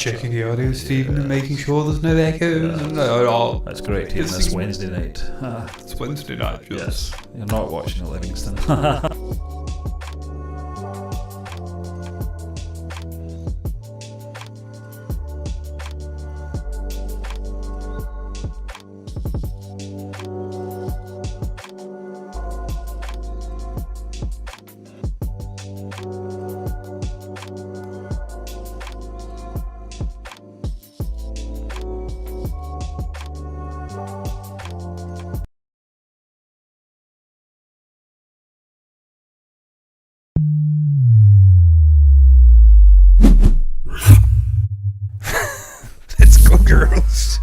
checking the audio, Stephen, and making sure there's no echoes. That's great to hear this Wednesday night. It's Wednesday night, Yes, you're not watching Livingston. Let's go, girls.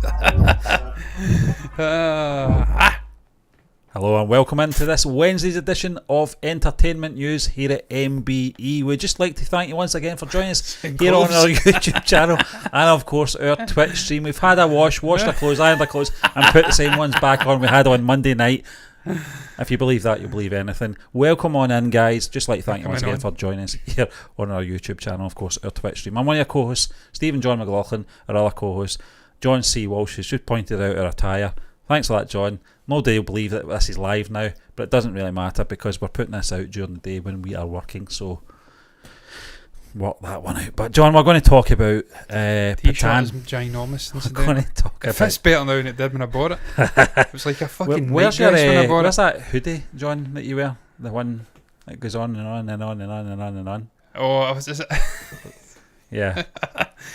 Hello and welcome into this Wednesday's edition of Entertainment News here at MBE. We'd just like to thank you once again for joining us here on our YouTube channel and of course our Twitch stream. We've had a washed our clothes, ironed our clothes and put the same ones back on we had on Monday night. If you believe that, you'll believe anything. Welcome on in, guys. Just like to thank you once again for joining us here on our YouTube channel, of course our Twitch stream. I'm one of your co-hosts, Stephen John McLaughlin, our other co-host John C. Walsh, who's just pointed out our attire. Thanks for that, John. Nobody will believe that this is live now, but it doesn't really matter because we're putting this out during the day when we are working, so work that one out. But John, we're going to talk about T-shirt is ginormous. We're going to talk it about... fits better now than it did when I bought it. It was like a fucking where's night dress when I bought where's it. that hoodie, John, that you wear? The one that goes on and on and on and on and on and on. Oh, I was just... Yeah.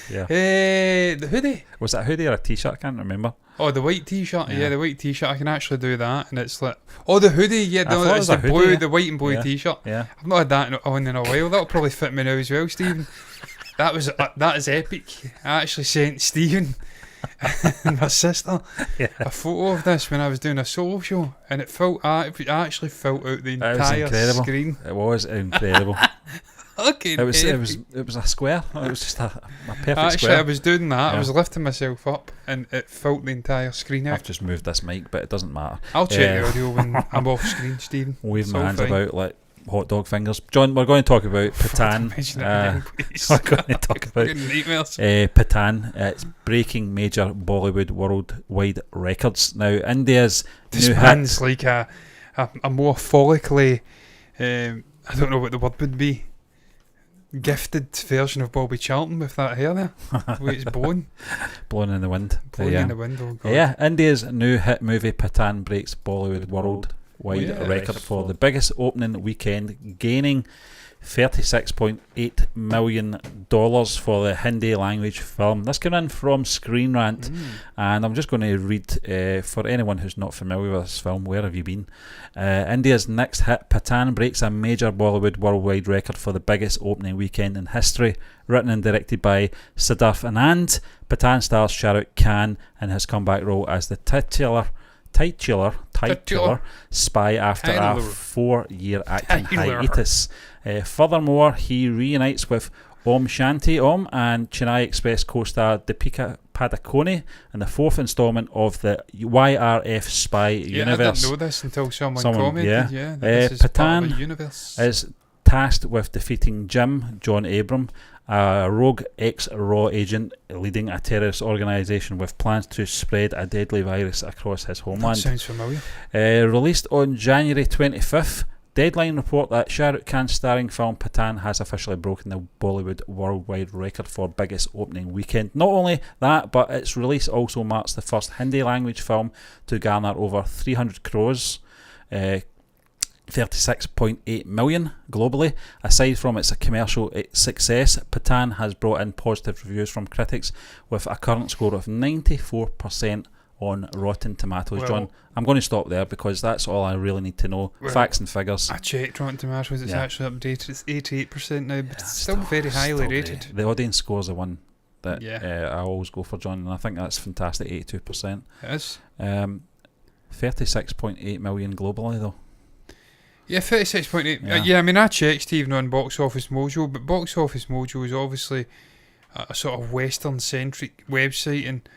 Yeah. The hoodie. Was that a hoodie or a t-shirt? I can't remember. Oh, the white t-shirt. Yeah. Yeah, the white t-shirt. I can actually do that, and it's like, oh, the hoodie. Yeah, I thought it no, was it's the a hoodie, blue, yeah. the white and blue Yeah. t-shirt. Yeah. I've not had that on in a while. That'll probably fit me now as well, Stephen. That is epic. I actually sent Stephen and my sister a photo of this when I was doing a solo show, and it actually felt out the It was entire incredible. screen. It was incredible. Okay, It was a square. It was just a perfect Actually, square. I was doing that. Yeah. I was lifting myself up, and it felt the entire screen out. I've just moved this mic, but it doesn't matter. I'll check the audio when I'm off screen, Stephen. Waving It's my all hands fine. about like hot dog fingers. John, we're going to talk about Pathaan. Mention it again, please. We're going to talk about Fucking nightmares. Pathaan. It's breaking major Bollywood worldwide records. Now, India's This new man's hit. like a more follically, I don't know what the word would be, gifted version of Bobby Charlton with that hair there. The way it's blown Blowing in the wind. in the wind. Oh God. Yeah, India's new hit movie Pathaan breaks Bollywood worldwide record for the biggest opening weekend, gaining $36.8 million for the Hindi language film. This came in from Screen Rant, and I'm just going to read for anyone who's not familiar with this film, where have you been? India's next hit, Pathaan, breaks a major Bollywood worldwide record for the biggest opening weekend in history. Written and directed by Siddharth Anand, Pathaan stars Shah Rukh Khan in his comeback role as the titular spy after a 4-year acting hiatus. Furthermore, he reunites with Om Shanti Om and Chennai Express co-star Deepika Padukone in the 4th instalment of the YRF spy universe. I didn't know this until someone commented. Yeah, this is part of the universe. Is tasked with defeating John Abram, a rogue ex-Raw agent leading a terrorist organisation with plans to spread a deadly virus across his homeland. That sounds familiar. Released on January 25th, Deadline report that Shah Rukh Khan's starring film Pathaan has officially broken the Bollywood worldwide record for biggest opening weekend. Not only that, but its release also marks the first Hindi language film to garner over 300 crores, 36.8 million globally. Aside from its commercial success, Pathaan has brought in positive reviews from critics with a current score of 94% on Rotten Tomatoes. Well, John, I'm going to stop there because that's all I really need to know. Facts and figures. I checked Rotten Tomatoes, it's actually updated. It's 88% now, but it's still still very highly rated. The audience score is the one that Yeah. I always go for, John, and I think that's fantastic, 82%. It is. 36.8 million globally though. Yeah, 36.8. Yeah. I mean, I checked even on Box Office Mojo, but Box Office Mojo is obviously a sort of Western-centric website, and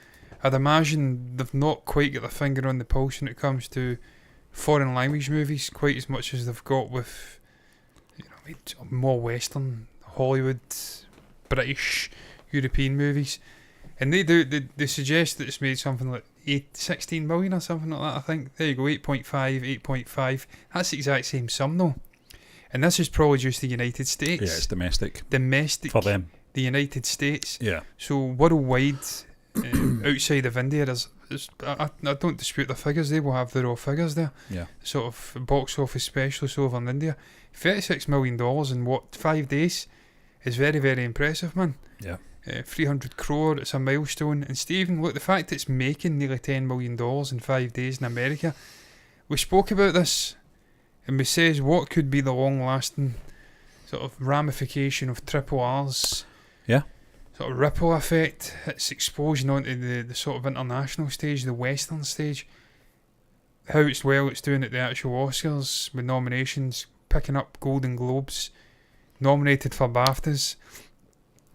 I'd imagine they've not quite got their finger on the pulse when it comes to foreign language movies quite as much as they've got with more Western, Hollywood, British European movies, and they suggest that it's made something like 16 million or something like that. I think there you go, 8.5. That's the exact same sum though, and this is probably just the United States. Yeah, it's domestic For them. The United States. Yeah. So worldwide, outside of India, I don't dispute the figures. They will have their own figures there. Yeah. Sort of box office specialists over in India. $36 million in what, 5 days is very, very impressive, man. Yeah. 300 crore, it's a milestone. And Stephen, look, the fact it's making nearly $10 million in 5 days in America, we spoke about this, and we says what could be the long-lasting sort of ramification of triple R's. Yeah. Sort of ripple effect, its explosion onto the sort of international stage, the Western stage. How it's doing at the actual Oscars with nominations, picking up Golden Globes, nominated for BAFTAs.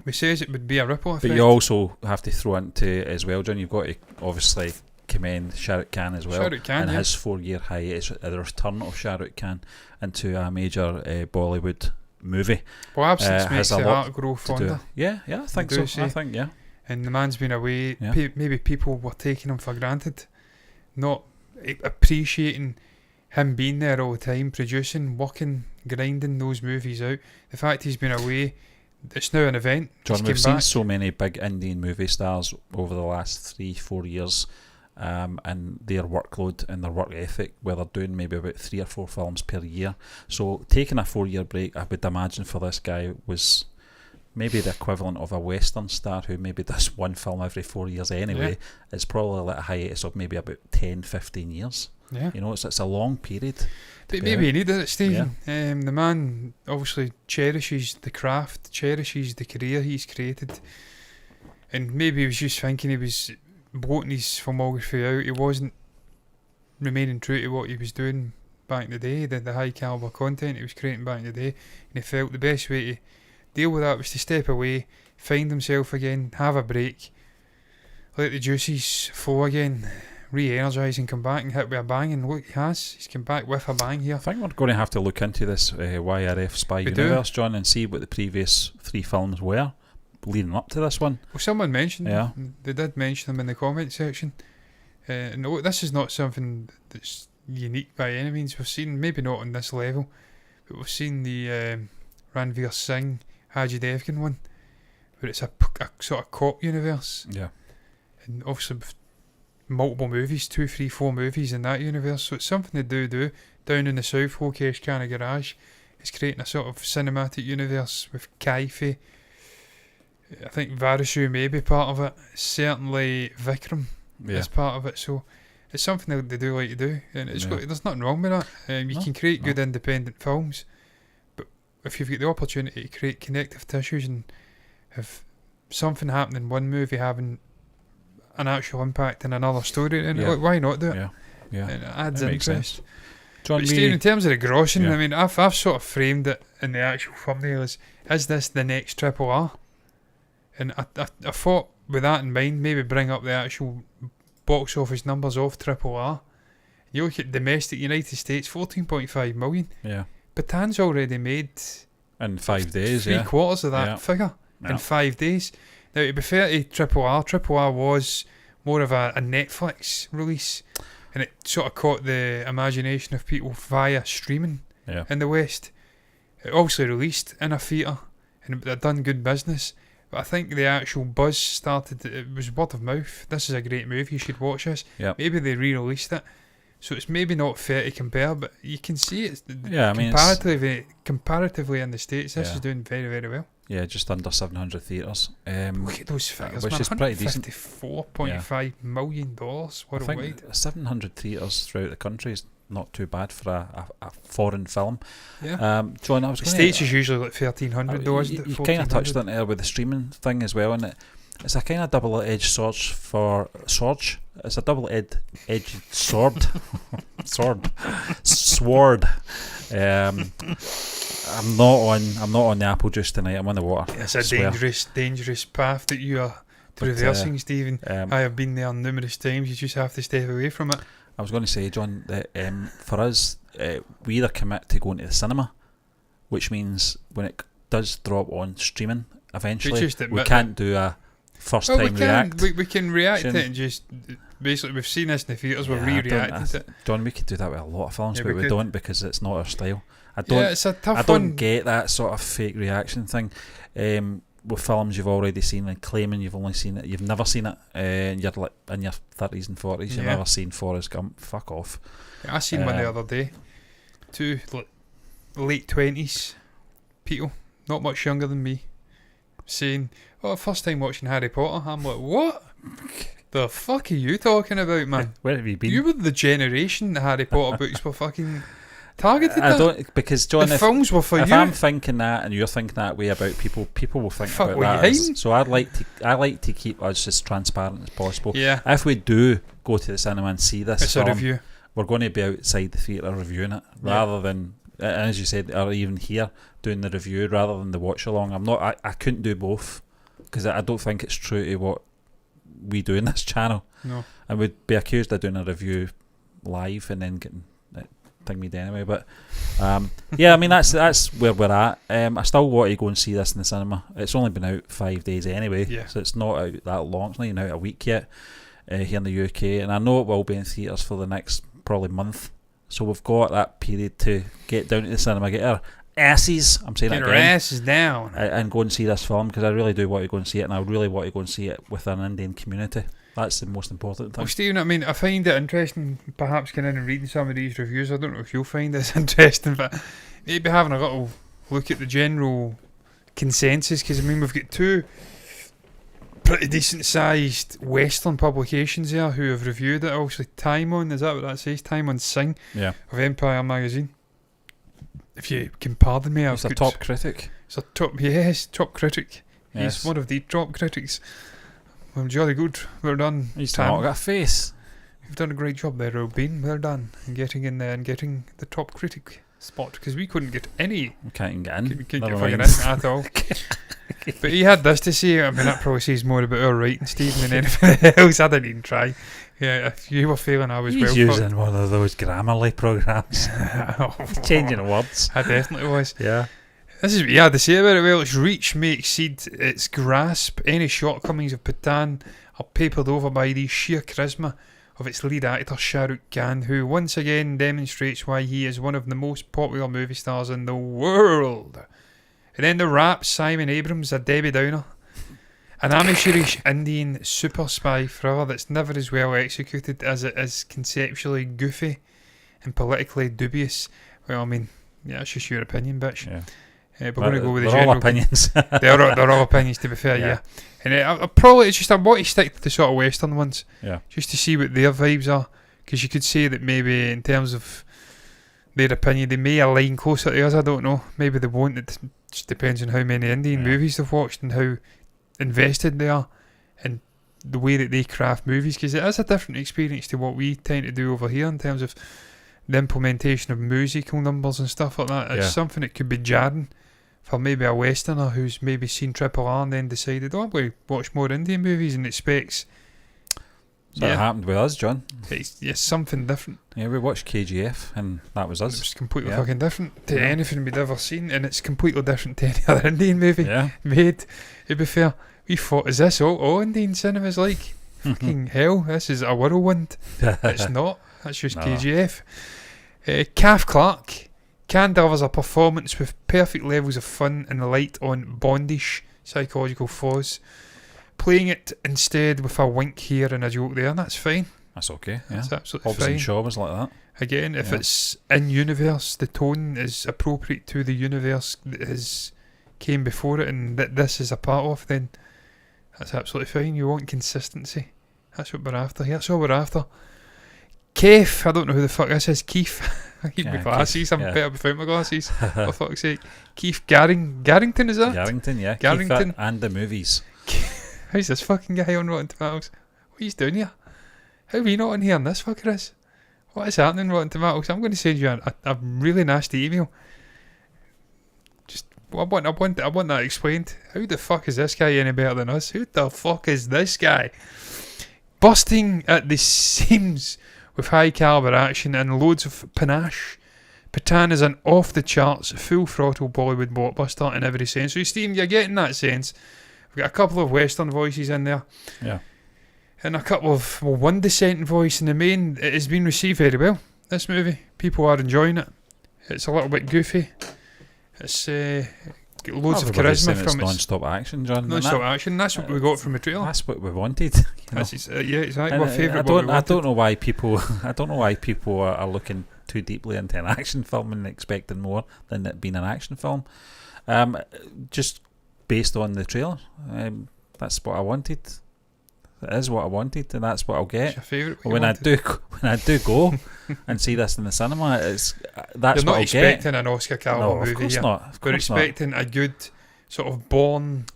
We says it would be a ripple effect. But you also have to throw into as well, John. You've got to obviously commend Shah Rukh Khan as well. Shah Rukh Khan, and yeah. his 4-year hiatus, the return of Shah Rukh Khan into a major Bollywood movie. Well, absence makes has a the lot heart grow to do. fonder. Yeah, I think do so. say. I think, yeah. And the man's been away. Yeah. Maybe people were taking him for granted, not appreciating him being there all the time, producing, working, grinding those movies out. The fact he's been away, it's now an event. John, we've seen so many big Indian movie stars over the last 3-4 years, and their workload and their work ethic, where they're doing maybe about 3 or 4 films per year. So taking a 4-year break, I would imagine for this guy was maybe the equivalent of a Western star who maybe does 1 film every 4 years anyway. Yeah. It's probably like a hiatus of maybe about 10-15 years. Yeah. You know, it's a long period. But maybe he needed it, Stephen. The man obviously cherishes the craft, cherishes the career he's created, and maybe he was just thinking he was bloating his filmography out. He wasn't remaining true to what he was doing back in the day, the high caliber content he was creating back in the day, and he felt the best way to deal with that was to step away, find himself again, have a break, let the juices flow again, re-energise and come back and hit with a bang. And look, he's come back with a bang here. I think we're going to have to look into this YRF Spy Universe, John, and see what the previous 3 films were leading up to this one. Well, someone mentioned Yeah. they did mention them in the comment section. And look, this is not something that's unique by any means. We've seen, maybe not on this level, but we've seen the Ranveer Singh Haji Devgan one, where it's a sort of cop universe. Yeah. And obviously multiple movies, 2, 3, 4 movies in that universe. So it's something they do down in the South Lokesh kind of garage. It's creating a sort of cinematic universe with Kaifi. I think Varasu may be part of it. Certainly Vikram is part of it. So it's something that they do like to do, and it's there's nothing wrong with that. You can create good independent films, but if you've got the opportunity to create connective tissues and have something happen in one movie having an actual impact in another story, and why not do it? Yeah, and it adds that makes interest. sense. John, But Steve, in terms of the grossing, I mean, I've sort of framed it in the actual thumbnail as, is this the next Triple R? And I thought with that in mind, maybe bring up the actual box office numbers of Triple R. You look at domestic United States, 14.5 million. Yeah. Pathaan's already made in 5 days, 3/4 of that figure in 5 days. Now, to be fair to Triple R was more of a Netflix release, and it sort of caught the imagination of people via streaming in the West. It obviously released in a theatre, and it done good business. But I think the actual buzz started, it was word of mouth. This is a great movie, you should watch this. Yep. Maybe they re-released it. So it's maybe not fair to compare, but you can see it's comparatively in the States, this is doing very, very well. Yeah, just under 700 theatres. Look at those figures, which man. is pretty decent. $154.5 million worldwide. 700 theatres throughout the country is not too bad for a foreign film. Yeah. John, I was the States is usually like 1,300 though, isn't it? You kind of touched on it there with the streaming thing as well, and it's a kind of double-edged sword. It's a double-edged sword. Sword. I'm not on the apple juice tonight. I'm on the water. It's a dangerous path that you are traversing, Stephen. I have been there numerous times. You just have to step away from it. I was going to say, John, that for us, we either commit to going to the cinema, which means when it does drop on streaming, eventually just we admit can't do a first Well, time react. we can react to Shouldn't- it and just basically we've seen this in the theatres. We're Yeah, I don't- re-reacting to it. John, we could do that with a lot of films, Yeah, but we we could. don't because it's not our style. I Yeah, don't. it's a tough I don't one. get that sort of fake reaction thing. With films you've already seen and claiming you've only seen it, you've never seen it, and you're like in your 30s and 40s, you've Yeah. never seen Forrest Gump. Fuck off. I seen one the other day. Two late 20s people, not much younger than me, saying, "Oh, first time watching Harry Potter." I'm like, what? The fuck are you talking about, man? Where have you been? You were the generation the Harry Potter books were fucking targeted I at. don't, because John, The if films were for if you. I'm thinking that and you're thinking that way about people will think Fuck, about what that. you as- hiding? So I like to keep us as transparent as possible. Yeah, If we do go to the cinema and see this it's a film, review. we're going to be outside the theatre reviewing it, rather than, as you said, or even here doing the review rather than the watch along. I couldn't do both because I don't think it's true to what we do in this channel. No. And we'd be accused of doing a review live and then getting it thingied anyway. But yeah, I mean that's where we're at. I still want to go and see this in the cinema. It's only been out 5 days anyway, Yeah. so it's not out that long. It's not even out a week yet here in the UK, and I know it will be in theatres for the next probably month. So we've got that period to get down to the cinema, get our asses. I'm saying Get that our again. asses down. And go and see this film because I really do want to go and see it, and I really want to go and see it with an Indian community. That's the most important thing. Well, Stephen, I mean, I find it interesting, perhaps getting in and reading some of these reviews. I don't know if you'll find this interesting, but maybe having a little look at the general consensus, because I mean, we've got two pretty decent sized Western publications here who have reviewed it. Obviously, Time On, is that what that says? Time On Sing Yeah, of Empire magazine. If you can pardon me, he's a top critic. It's a top, yes, top critic. Yes. He's one of the top critics. Well, jolly good. Well done. He's Tam. not got a face. You've done a great job there, Robin. Well done. And getting in there and getting the top critic spot, because we couldn't get any. We can't even get in. Couldn't get Never fucking in mind. at all. But he had this to say. I mean, that probably says more about our writing, Stephen, than anything else. I didn't even try. Yeah, if you were failing, I was He's well. using one of those Grammarly programs. fucked. Changing words. I definitely was. Yeah. This is what he had to say about it. Well, its reach may exceed its grasp. Any shortcomings of Pathaan are papered over by the sheer charisma of its lead actor Shah Rukh Khan, who once again demonstrates why he is one of the most popular movie stars in the world. And then the rap Simon Abrams, a Debbie Downer, an amateurish Indian super spy thriller that's never as well executed as it is conceptually goofy and politically dubious. Well, I mean, yeah, it's just your opinion, bitch. Yeah. We're going to go with the They're general all opinions. they're all opinions, to be fair, yeah. Yeah. And I probably, it's just I want to stick to the sort of Western ones, Yeah. just to see what their vibes are, because you could say that maybe in terms of their opinion, they may align closer to us. I don't know. Maybe they won't. It just depends on how many Indian Yeah. movies they've watched and how invested they are in the way that they craft movies, because it is a different experience to what we tend to do over here in terms of the implementation of musical numbers and stuff like that. It's Yeah. something that could be jarring for maybe a Westerner who's maybe seen Triple R and then decided, oh, I'm going to watch more Indian movies and expects That happened with us, John. it's something different. Yeah, we watched KGF and that was us. It's completely Yeah. fucking different to Yeah. anything we'd ever seen, and it's completely different to any other Indian movie Yeah. made. To be fair, we thought, is this all Indian cinema's like? Fucking hell, this is a whirlwind. It's not. That's just No. KGF. Kath Clark can delivers a performance with perfect levels of fun and light on bondish psychological flaws, playing it instead with a wink here and a joke there, and that's fine. That's okay. Yeah. That's absolutely Hobbs and fine. Shaw was like that. Again, if Yeah. it's in universe, the tone is appropriate to the universe that has came before it and that this is a part of, then that's absolutely fine. You want consistency. That's what we're after here. That's all we're after. Keith, I don't know who the fuck this is. Keith. I keep my Yeah, glasses. Keith, I'm yeah. better without my glasses. For fuck's sake. Keith Garrington, is that? Garrington, yeah. Garrington. Keith and the movies. How's this fucking guy on Rotten Tomatoes? What he's doing here? How are we not on here and this fucker is? What is happening, Rotten Tomatoes? I'm going to send you a really nasty email. Just, I want that explained. How the fuck is this guy any better than us? Who the fuck is this guy? Busting at the seams with high caliber action and loads of panache, Pathaan is an off-the-charts, full-throttle Bollywood blockbuster in every sense. So, Stephen, you're getting that sense. We've got a couple of Western voices in there. Yeah. And a couple of, one dissenting voice in the main. It has been received very well, this movie. People are enjoying it. It's a little bit goofy. It's got loads of charisma from it's non-stop action, John. Non-stop action. That's what we got from the trailer. That's what we wanted. Yeah, exactly. My favourite. I don't know why people. I don't know why people are looking too deeply into an action film and expecting more than it being an action film. Just based on the trailer, that's what I wanted. It is what I wanted, and that's what I'll get. What's your favourite? When I do go and see this in the cinema, that's You're what I'll not get. expecting an Oscar caliber movie. Of course here. not. We're expecting a good sort of Bourne,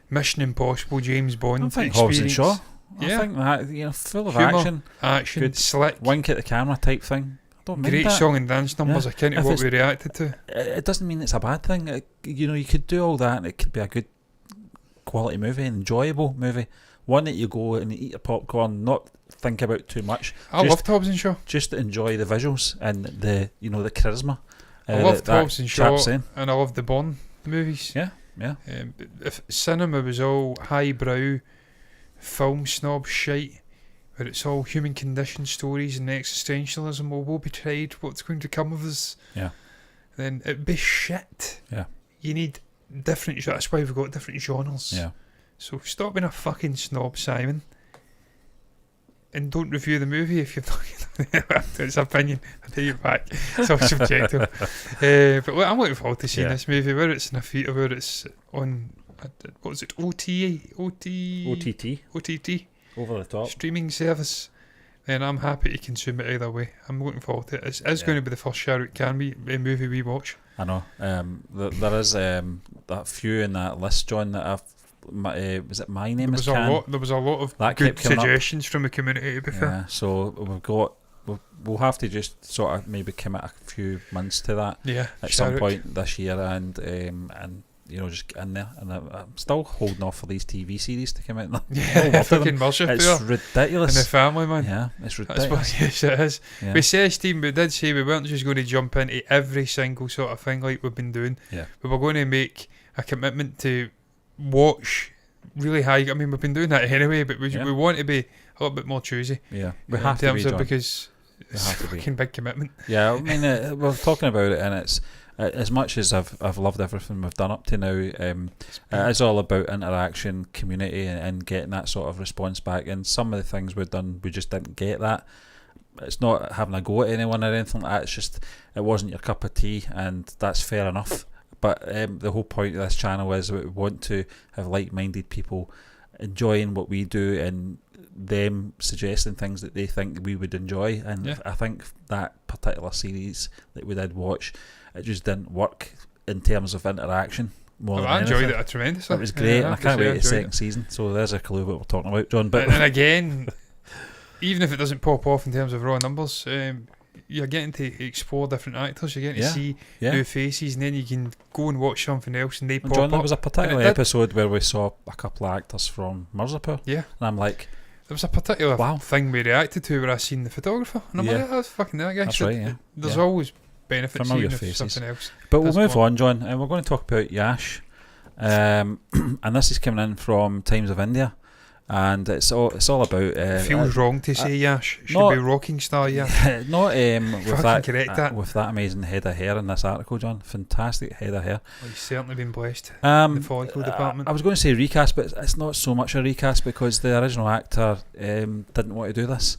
Mission Impossible, James Bond I think experience. Hobbs and Shaw. Yeah. I think that, full of Humour, action, good, slick, wink at the camera type thing. I don't mind great that. song and dance numbers akin to If what it's- we reacted to. It doesn't mean it's a bad thing. You could do all that and it could be a good quality movie, an enjoyable movie. One that you go and eat your popcorn, not think about too much. I loved Hobbs and Shaw. Just enjoy the visuals and the the charisma. I loved Hobbs and Shaw, chap's saying. and I loved the Bond movies. Yeah. If cinema was all highbrow, film snob shite, where it's all human condition stories and existentialism, we'll be tried what's going to come of us, then it'd be shit. Yeah. You need different. That's why we've got different genres. Yeah. So stop being a fucking snob, Simon, and don't review the movie if you've not. It's opinion. I take it back. It's all subjective. But look, I'm looking forward to seeing this movie, whether it's in a theatre, whether it's on what was it, OTT Over the top. streaming service. Then I'm happy to consume it either way. I'm looking forward to it. It's going to be the first Shah Rukh Khan movie we watch. I know. There is that few in that list, John, that I've. Was it My Name Is Khan? There was a lot of That good kept coming up. suggestions from the community, to be fair. Yeah, so we'll have to just sort of maybe commit a few months to that at Shah some Rukh. point this year, and just get in there. And I'm still holding off for these TV series to come out. Yeah, fucking Mercer It's and ridiculous. the Family Man. Yeah, it's That's ridiculous. what, yes, it is. Yeah. We said, Steve, we did say we weren't just going to jump into every single sort of thing like we've been doing. Yeah. We were going to make a commitment to watch really high. I mean, we've been doing that anyway, but we want to be a little bit more choosy. Yeah, we in have to terms be, of John. because it's have a to be. fucking big commitment. Yeah, I mean, we're talking about it, and it's as much as I've loved everything we've done up to now. It is all about interaction, community, and getting that sort of response back. And some of the things we've done, we just didn't get that. It's not having a go at anyone or anything like that. It's just it wasn't your cup of tea, and that's fair enough. But the whole point of this channel is that we want to have like-minded people enjoying what we do and them suggesting things that they think we would enjoy. And I think that particular series that we did watch, it just didn't work in terms of interaction. I enjoyed it tremendously. It was great, and I can't wait for the second it. season. So there's a clue what we're talking about, John. But and again, even if it doesn't pop off in terms of raw numbers, you're getting to explore different actors. You're getting to see new faces, and then you can go and watch something else, and they pop John, up. there was a particular episode where we saw a couple of actors from Mirzapur. Yeah. And I'm like, there was a particular thing we reacted to where I seen the photographer, and I'm like, that's fucking that guy. That's so right, yeah. There's always benefits Familiar even if faces. something else. But we'll does move work. on, John, and we're going to talk about Yash. And this is coming in from Times of India. And it's all about. It feels wrong to say Yash. It should not- be rocking star Yash. Not Fucking correct that. with that amazing head of hair in this article, John. Fantastic head of hair. Well, he's certainly been blessed. The follicle department. I was going to say recast, but it's not so much a recast because the original actor didn't want to do this.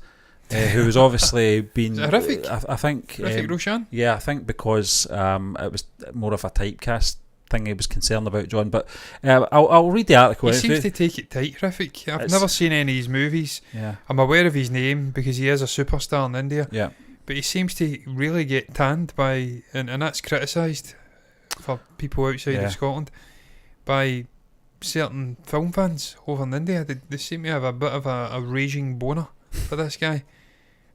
Who was obviously been. Is it Hrithik? I think. Hrithik Roshan? Yeah, I think because it was more of a typecast thing he was concerned about, John. But I'll read the article. He seems to take it tight, Hrithik. I've It's- never seen any of his movies. Yeah. I'm aware of his name because he is a superstar in India. Yeah. But he seems to really get tanned by, and that's criticised for people outside of Scotland, by certain film fans over in India. They seem to have a bit of a raging boner for this guy.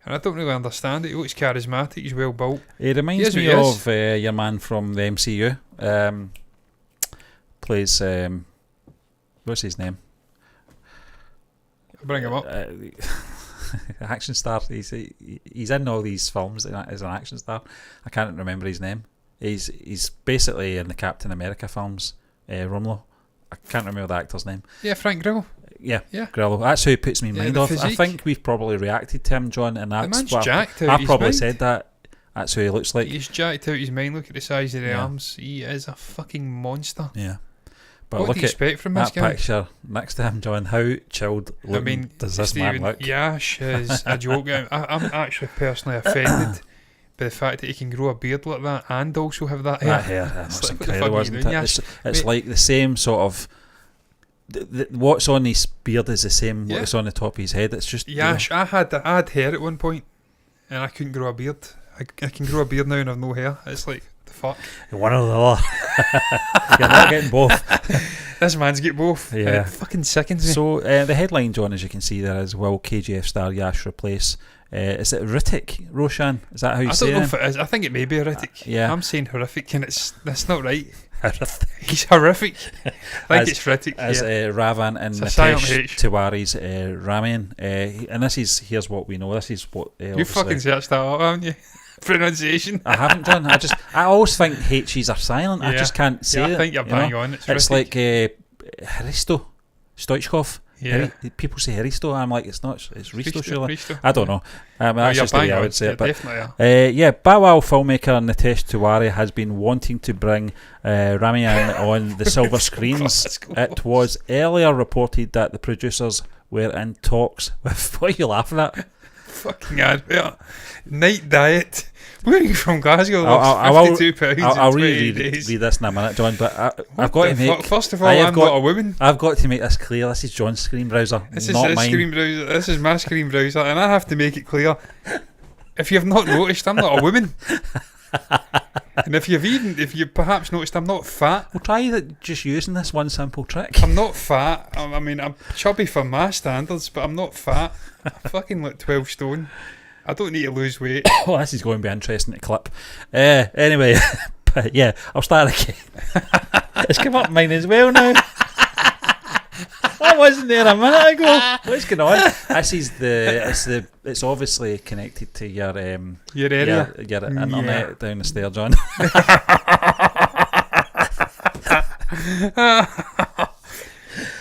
And I don't really understand it. He looks charismatic, he's well built. He reminds me of your man from the MCU. Plays, what's his name? Bring him up. action star. He's in all these films as an action star. I can't remember his name. He's basically in the Captain America films. Rumlow. I can't remember the actor's name. Yeah, Frank Grillo. Yeah, Grillo. That's who it puts me in mind of. physique. I think we've probably reacted to him, John, and The that's man's what jacked out I his probably mind. said that. That's who he looks like. He's jacked out his mind. Look at the size of the Yeah. arms. He is a fucking monster. Yeah. But What look do you at expect from this that guy? picture next to him, John. How chilled looking does this man Stephen, look? Yash is a joke. I'm actually personally offended by the fact that he can grow a beard like that and also have that hair. That hair, It's that's like, what the fuck incredible, are you isn't doing, it? Yash? It's Mate. like the same sort of. What's on his beard is the same. Yeah. What's on the top of his head. It's just Yash, I had hair at one point and I couldn't grow a beard. I can grow a beard now and I've no hair. It's like, the fuck? one or the other. You're not getting both. This man's get both. And Yeah. it fucking sickens me. So the headline, John, as you can see there, is will KGF star Yash replace? Is it Hrithik Roshan? Is that how you I say don't know it? if it is. I think it may be horrific. Yeah. I'm saying horrific and that's not right. Hrithik. He's horrific. I think As- it's horrific. As Yeah. Raavan and It's a silent Nitesh H. Tiwari's Ramayan. And here's what we know. This is what You obviously- fucking searched that up, haven't you? Pronunciation. I haven't done. I always think H's are silent. I Yeah. just can't say Yeah, it. I think you're you know? bang on. It's It's horrific. like Hristo Stoichkov. Yeah. People say Hristo. I'm like, it's not. It's Risto, surely. Risto. I don't know. That's you're just the way bang I on. would say You it. But definitely are. yeah, Bow Wow filmmaker Nitesh Tiwari has been wanting to bring Ramayan on the silver screens. It was earlier reported that the producers were in talks with. What are you laughing at? Fucking advert. Night diet. Where are you from? Glasgow. I Lost £52 I'll in 20 read days. this in a minute, John. But I've What got the to make. fuck? First of all, I have I'm got- not a woman. I've got to make this clear. This is John's screen browser, This is not his mine. screen browser. This is my screen browser, and I have to make it clear. If you've not noticed, I'm not a woman. And if you perhaps noticed, I'm not fat. We'll try just using this one simple trick. I'm not fat. I mean, I'm chubby for my standards, but I'm not fat. I fucking look 12 stone. I don't need to lose weight. Oh, this is going to be interesting to clip. Anyway, but yeah, I'll start again. It's come up mine as well now. That wasn't there a minute ago. What's going on? This is it's obviously connected to your Your area. your internet down the stair, John.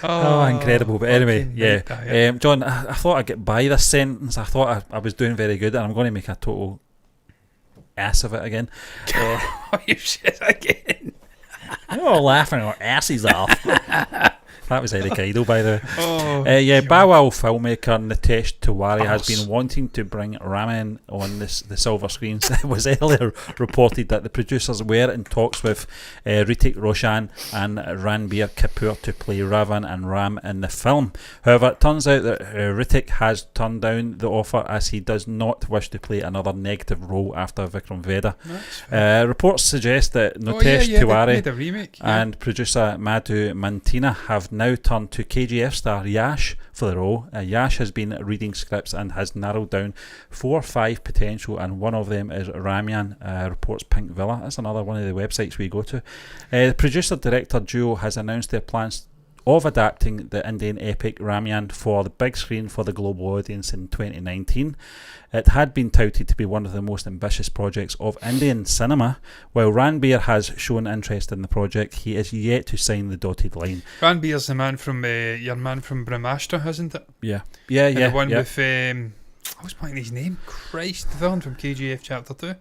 Oh, incredible. But anyway, fucking yeah. night diet. John, I thought I'd get by this sentence. I thought I was doing very good, and I'm going to make a total ass of it again. Oh, you shit again. You're all laughing our asses off. That was Eric Idle, by the way. Oh, Yeah, God. Bow Wow filmmaker Nitesh Tiwari has Arse. been wanting to bring Ramayan on the silver screens. It was earlier reported that the producers were in talks with Hrithik Roshan and Ranbir Kapoor to play Raavan and Ram in the film. However, it turns out that Hrithik has turned down the offer as he does not wish to play another negative role after Vikram Vedha. That's fair. Reports suggest that Oh, Nitesh yeah, Tiwari they made a remake. Yeah. and producer Madhu Mantina have now turned to KGF star Yash for the role. Yash has been reading scripts and has narrowed down 4 or 5 potential, and one of them is Ramayan, reports Pink Villa. That's another one of the websites we go to. The producer-director duo has announced their plans of adapting the Indian epic Ramayan for the big screen for the global audience in 2019. It had been touted to be one of the most ambitious projects of Indian cinema. While Ranbir has shown interest in the project, he is yet to sign the dotted line. Ranbir's the man from your man from Brahmastra, isn't it? Yeah, And the one with I was playing his name. Christ, the villain from KGF Chapter 2.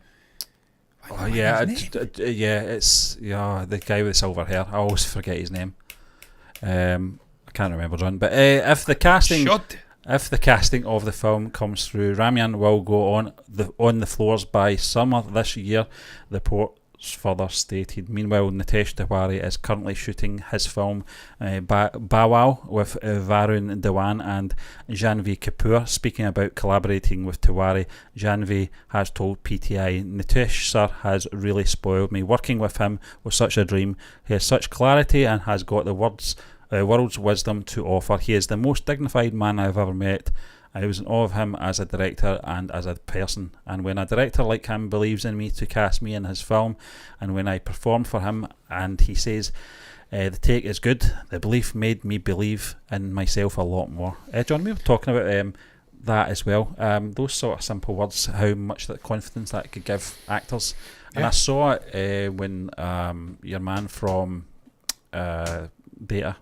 Oh, yeah, it's the guy with the silver hair. I always forget his name. I can't remember, John. But if the casting of the film comes through, Ramayan will go on the floors by summer this year, the reports further stated. Meanwhile, Nitesh Tiwari is currently shooting his film Bow Wow with Varun Dhawan and Janvi Kapoor. Speaking about collaborating with Tiwari, Janvi has told PTI, "Nitesh sir has really spoiled me. Working with him was such a dream. He has such clarity and has got the world's wisdom to offer. He is the most dignified man I've ever met. I was in awe of him as a director and as a person, and when a director like him believes in me to cast me in his film, and when I performed for him and he says the take is good, the belief made me believe in myself a lot more." John, we were talking about that as well. Those sort of simple words, how much that confidence that could give actors. And I saw it when your man from Data,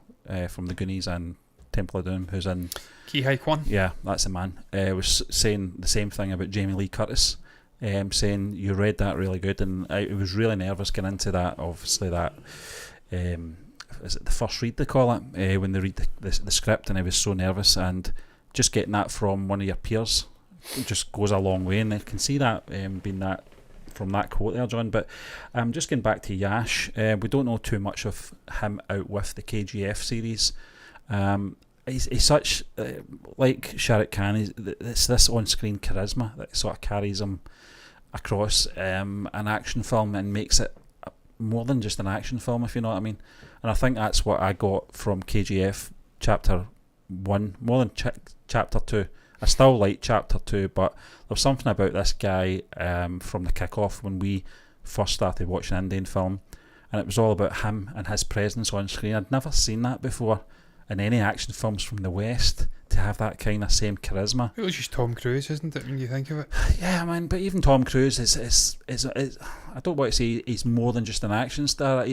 from the Goonies and Temple of Doom, who's in Ki Hai Kwan. Yeah, that's the man. Was saying the same thing about Jamie Lee Curtis, saying you read that really good, and I was really nervous getting into that. Obviously, that is it the first read they call it, when they read the script, and I was so nervous, and just getting that from one of your peers just goes a long way, and I can see that being that from that quote there, John. But just getting back to Yash, we don't know too much of him out with the KGF series. He's such like Shah Rukh Khan. It's this on-screen charisma that sort of carries him across an action film and makes it more than just an action film, if you know what I mean. And I think that's what I got from KGF Chapter 1 more than Chapter 2. I still like Chapter 2, but there's something about this guy from the kick-off when we first started watching Indian film, and it was all about him and his presence on screen. I'd never seen that before in any action films from the West, to have that kind of same charisma. It was just Tom Cruise, isn't it, when you think of it? Yeah, man, but even Tom Cruise is I don't want to say he's more than just an action star.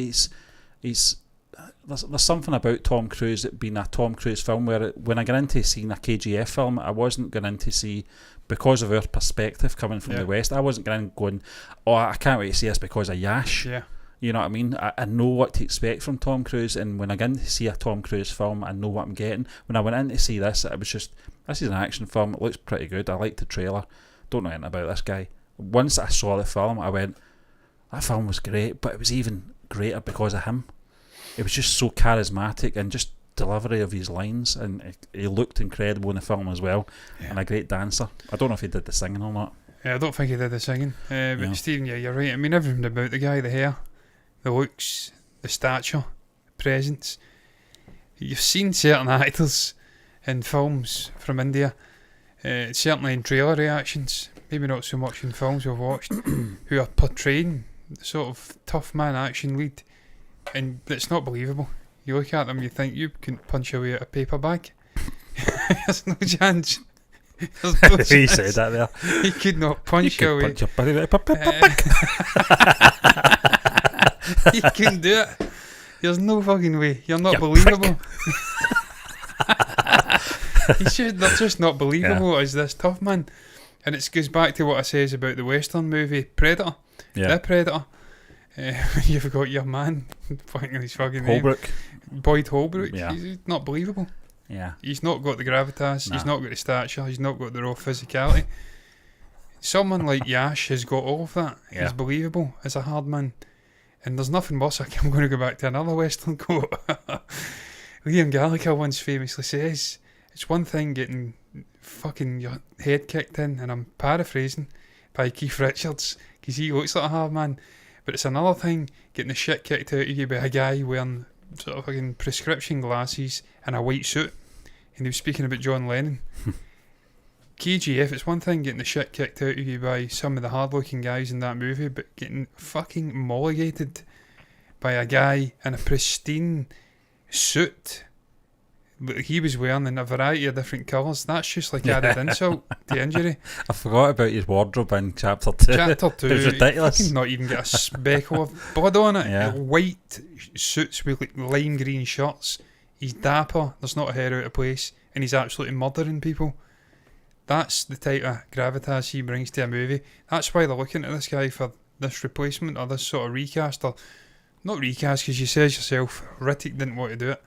There's something about Tom Cruise, it being a Tom Cruise film, where when I got into seeing a KGF film, I wasn't going in to see, because of our perspective coming from the West, I wasn't going, oh, I can't wait to see this because of Yash. Yeah. You know what I mean? I know what to expect from Tom Cruise, and when I get in to see a Tom Cruise film, I know what I'm getting. When I went in to see this, it was just, this is an action film, it looks pretty good, I like the trailer, don't know anything about this guy. Once I saw the film, I went, that film was great, but it was even greater because of him. It was just so charismatic, and just delivery of his lines, and he looked incredible in the film as well, and a great dancer. I don't know if he did the singing or not. Yeah, I don't think he did the singing, but Stephen, you're right. I mean, everything about the guy, the hair, the looks, the stature, the presence. You've seen certain actors in films from India, certainly in trailer reactions, maybe not so much in films we've watched, who are portraying the sort of tough man action lead, and it's not believable. You look at them, you think you couldn't punch away at a paper bag. There's no chance. There's no chance. He said that there. He could not punch you away. Punch your buddy with a paper bag. You couldn't do it. There's no fucking way. You're not believable. They're just not believable as this tough man. And it goes back to what I says about the Western movie Predator. Yeah. The Predator. You've got your man pointing his fucking Holbrook. name. Boyd Holbrook. Yeah. He's not believable. Yeah. He's not got the gravitas. Nah. He's not got the stature. He's not got the raw physicality. Someone like Yash has got all of that. Yeah. He's believable as a hard man. And there's nothing worse. I'm going to go back to another Western quote. Liam Gallagher once famously says, it's one thing getting fucking your head kicked in, and I'm paraphrasing, by Keith Richards, because he looks like a hard man, but it's another thing getting the shit kicked out of you by a guy wearing sort of fucking prescription glasses and a white suit. And he was speaking about John Lennon. KGF, it's one thing getting the shit kicked out of you by some of the hard looking guys in that movie, but getting fucking mollygated by a guy in a pristine suit that he was wearing in a variety of different colours, that's just like added insult to injury. I forgot about his wardrobe in Chapter 2. Chapter 2, It was ridiculous. he can not even get a speckle of blood on it. Yeah. White suits with like lime green shirts. He's dapper, there's not a hair out of place, and he's absolutely murdering people. That's the type of gravitas he brings to a movie. That's why they're looking at this guy for this replacement or this sort of recast, or not recast, because you says yourself Hrithik didn't want to do it,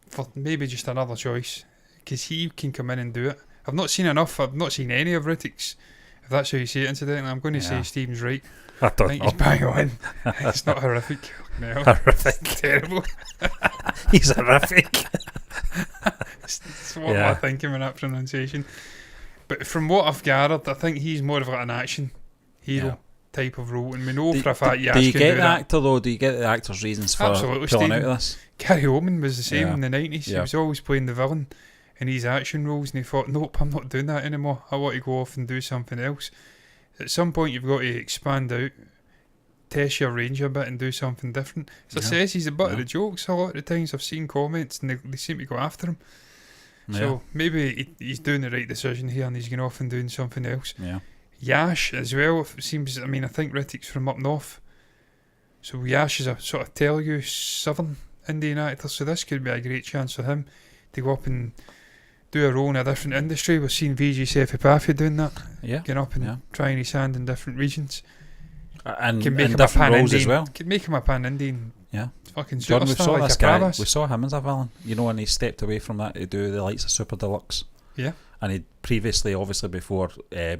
for maybe just another choice, because he can come in and do it. I've not seen enough. I've not seen any of Hrithik's, if that's how you say it, incidentally. I'm going to say Stephen's right. I think he's bang on. It's not horrific. No, horrific. It's terrible. He's horrific. That's what am I thinking with that pronunciation? But from what I've gathered, I think he's more of like an action hero type of role, and we know for a fact do you get the actor though? Do you get the actor's reasons for pulling out of this? Gary Oldman was the same in the 90s. Yeah. He was always playing the villain in these action roles, and he thought, nope, I'm not doing that anymore. I want to go off and do something else. At some point you've got to expand out, test your range a bit and do something different. As I says, he's the butt of the jokes a lot of the times. I've seen comments and they seem to go after him. So maybe he's doing the right decision here, and he's going off and doing something else. Yeah. Yash as well. It seems. I mean, I think Hrithik's from up north, so Yash is a sort of Telugu southern Indian actor. So this could be a great chance for him to go up and do a role in a different industry. We've seen Vijay Sethupathi doing that. Yeah. Getting up and trying his hand in different regions. And Can make him different a roles pan-Indian, as well. Could make him a pan-Indian. Yeah. Fucking Jordan, we superstar saw like this a guy. Pravas. We saw him as a villain. You know, when he stepped away from that to do the likes of Super Deluxe. Yeah. And he'd previously, obviously, before the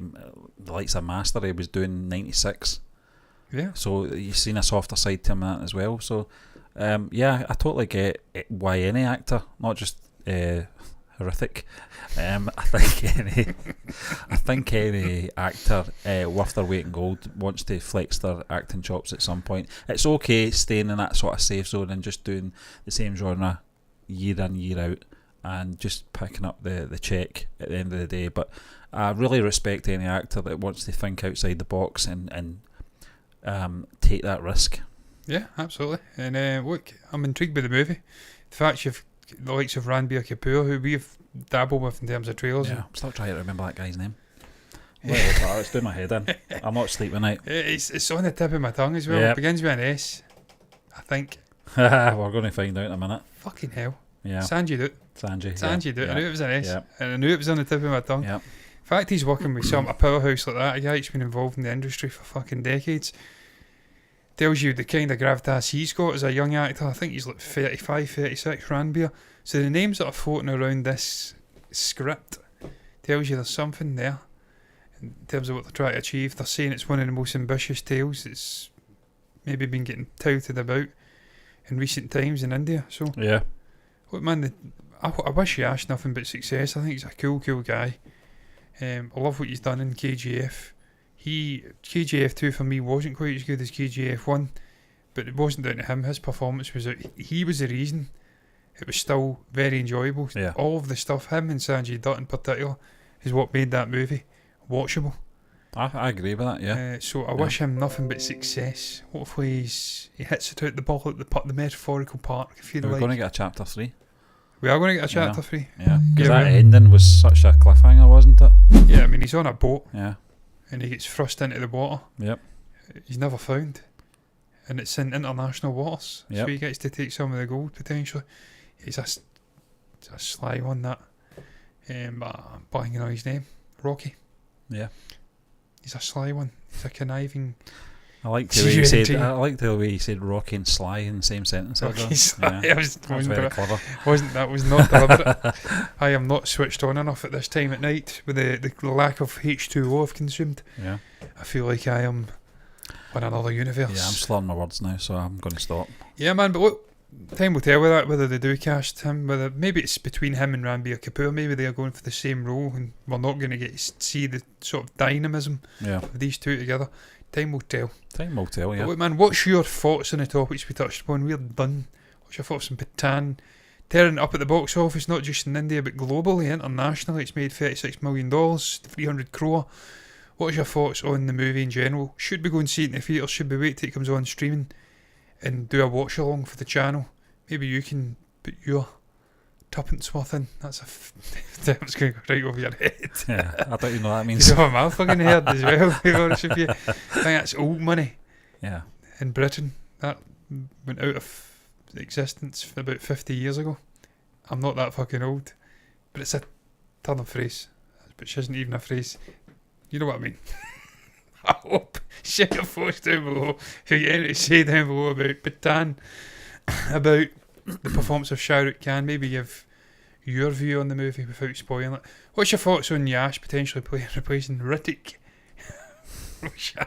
likes of Master, he was doing 96. Yeah. So you've seen a softer side to him that as well. So, yeah, I totally get why any actor, not just Hrithik. I think any actor worth their weight in gold wants to flex their acting chops at some point. It's okay staying in that sort of safe zone and just doing the same genre year in, year out, and just picking up the check at the end of the day. But I really respect any actor that wants to think outside the box and take that risk. Yeah, absolutely. And look, I'm intrigued by the movie. The fact you've the likes of Ranbir Kapoor, who we've dabbled with in terms of trailers. Yeah, I'm still trying to remember that guy's name. It's doing my head in. I'm not sleeping out. It's on the tip of my tongue as well. Yep. It begins with an S, I think. We're going to find out in a minute. Fucking hell. Yeah. Sanjay Dutt. Sanjay. Dutt. I knew it was an S. Yeah. And I knew it was on the tip of my tongue. Yeah. In fact, he's working with a powerhouse like that, a guy who's been involved in the industry for fucking decades. Tells you the kind of gravitas he's got as a young actor. I think he's like 35, 36, Ranbir. So the names that are floating around this script tells you there's something there in terms of what they're trying to achieve. They're saying it's one of the most ambitious tales that's maybe been getting touted about in recent times in India. So Yeah. look, man, I wish Yash nothing but success. I think he's a cool guy. I love what he's done in KGF. KGF 2 for me wasn't quite as good as KGF 1, but it wasn't down to him. His performance was he was the reason. It was still very enjoyable. Yeah. All of the stuff, him and Sanjay Dutt in particular, is what made that movie watchable. I agree with that, yeah. So I wish him nothing but success. Hopefully he hits it out the ball at the metaphorical park, if you We're like. going to get a chapter 3. We are going to get a chapter 3. Yeah, because Yeah, that ending was such a cliffhanger, wasn't it? Yeah, I mean, he's on a boat Yeah. and he gets thrust into the water. Yep. He's never found. And it's in international waters. Yep. So he gets to take some of the gold, potentially. He's a sly one, that. I'm blanking on his name. Rocky. Yeah. He's a sly one. He's a conniving. I liked the way he said Rocky and Sly in the same sentence. Rocky Sly. Yeah. That was very clever. That was not deliberate. I am not switched on enough at this time at night with the lack of H2O I've consumed. Yeah. I feel like I am in another universe. Yeah, I'm slurring my words now, so I'm going to stop. Yeah, man, but look, time will tell with that, whether they do cast him, whether maybe it's between him and Ranbir Kapoor, maybe they're going for the same role and we're not going to get to see the sort of dynamism of these two together. Time will tell. Time will tell, yeah. But look, man, what's your thoughts on the topics we touched upon? We're done. What's your thoughts on Pathaan? Tearing it up at the box office, not just in India but globally, internationally. It's made $36 million, 300 crore. What's your thoughts on the movie in general? Should we go and see it in the theatre? Should we wait till it comes on streaming and do a watch along for the channel? Maybe you can put your tuppence worth in. That's term's going to go right over your head. Yeah, I don't even know what that means. It's over my fucking head as well, to be honest with you. I think that's old money. Yeah. In Britain. That went out of existence about 50 years ago. I'm not that fucking old. But it's a turn of phrase. Which isn't even a phrase. You know what I mean? I hope. Share your thoughts down below. If you get anything to say down below about Pathaan, about the performance of Shah Rukh Khan, maybe give your view on the movie without spoiling it. What's your thoughts on Yash potentially replacing Hrithik? Roshan.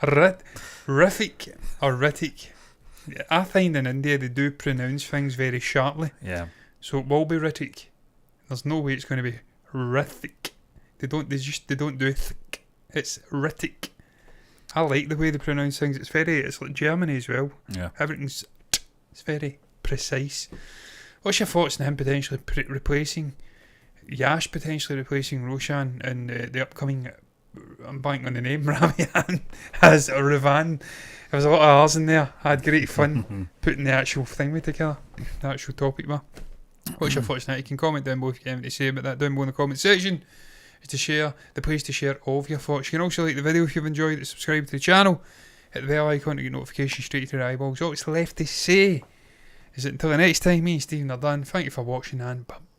Hrithik or Hrithik. I find in India they do pronounce things very sharply. Yeah. So it will be Hrithik. There's no way it's going to be Hrithik. They don't do thick. It's Hrithik. I like the way they pronounce things. It's like Germany as well. Yeah. Everything's it's very precise. What's your thoughts on him potentially replacing Yash, potentially replacing Roshan in the upcoming? I'm blanking on the name. Ramayan as Raavan. There was a lot of R's in there. I had great fun putting the actual thing together, the actual topic. What's your thoughts now? You can comment down below if you have anything to say about that down below in the comment section. Is to share, the place to share all of your thoughts. You can also like the video if you've enjoyed it, subscribe to the channel, hit the bell icon to get notifications straight to your eyeballs. All that's left to say is that until the next time, me and Stephen are done. Thank you for watching and bye.